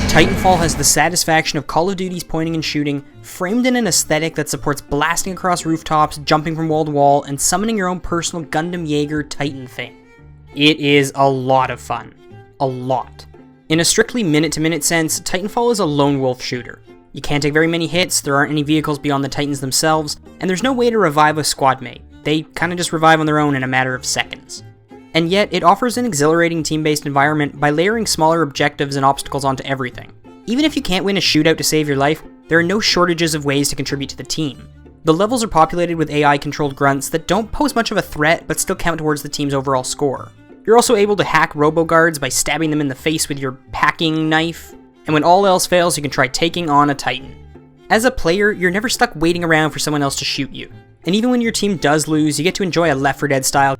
Titanfall has the satisfaction of Call of Duty's pointing and shooting, framed in an aesthetic that supports blasting across rooftops, jumping from wall to wall, and summoning your own personal Gundam Jaegar Titan thing. It is a lot of fun. A lot. In a strictly minute-to-minute sense, Titanfall is a lone wolf shooter. You can't take very many hits, there aren't any vehicles beyond the Titans themselves, and there's no way to revive a squadmate. They kinda just revive on their own in a matter of seconds. And yet, it offers an exhilarating team-based environment by layering smaller objectives and obstacles onto everything. Even if you can't win a shootout to save your life, there are no shortages of ways to contribute to the team. The levels are populated with AI-controlled grunts that don't pose much of a threat, but still count towards the team's overall score. You're also able to hack robo-guards by stabbing them in the face with your hacking knife, and when all else fails, you can try taking on a Titan. As a player, you're never stuck waiting around for someone else to shoot you. And even when your team does lose, you get to enjoy a Left 4 Dead style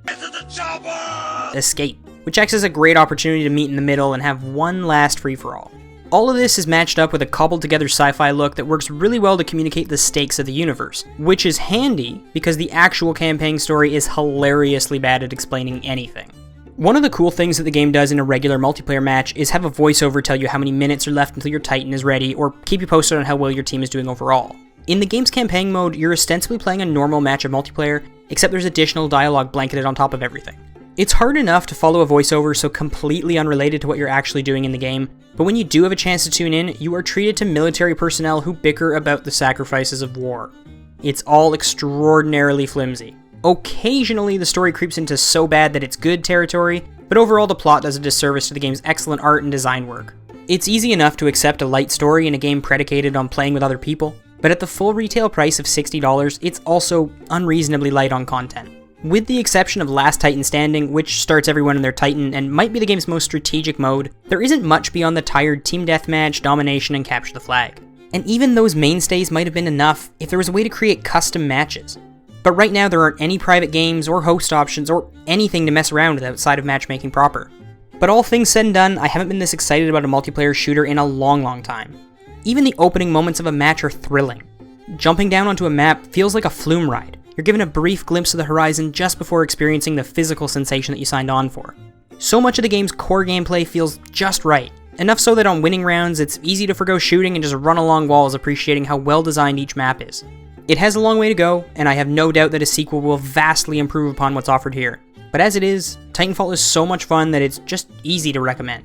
escape, which acts as a great opportunity to meet in the middle and have one last free-for-all. All of this is matched up with a cobbled together sci-fi look that works really well to communicate the stakes of the universe, which is handy because the actual campaign story is hilariously bad at explaining anything. One of the cool things that the game does in a regular multiplayer match is have a voiceover tell you how many minutes are left until your Titan is ready, or keep you posted on how well your team is doing overall. In the game's campaign mode, you're ostensibly playing a normal match of multiplayer, except there's additional dialogue blanketed on top of everything. It's hard enough to follow a voiceover so completely unrelated to what you're actually doing in the game, but when you do have a chance to tune in, you are treated to military personnel who bicker about the sacrifices of war. It's all extraordinarily flimsy. Occasionally, the story creeps into so bad that it's good territory, but overall the plot does a disservice to the game's excellent art and design work. It's easy enough to accept a light story in a game predicated on playing with other people, but at the full retail price of $60, it's also unreasonably light on content. With the exception of Last Titan Standing, which starts everyone in their Titan and might be the game's most strategic mode, there isn't much beyond the tired team deathmatch, domination, and capture the flag. And even those mainstays might have been enough if there was a way to create custom matches. But right now there aren't any private games or host options or anything to mess around with outside of matchmaking proper. But all things said and done, I haven't been this excited about a multiplayer shooter in a long time. Even the opening moments of a match are thrilling. Jumping down onto a map feels like a flume ride. You're given a brief glimpse of the horizon just before experiencing the physical sensation that you signed on for. So much of the game's core gameplay feels just right, enough so that on winning rounds it's easy to forgo shooting and just run along walls appreciating how well designed each map is. It has a long way to go, and I have no doubt that a sequel will vastly improve upon what's offered here. But as it is, Titanfall is so much fun that it's just easy to recommend.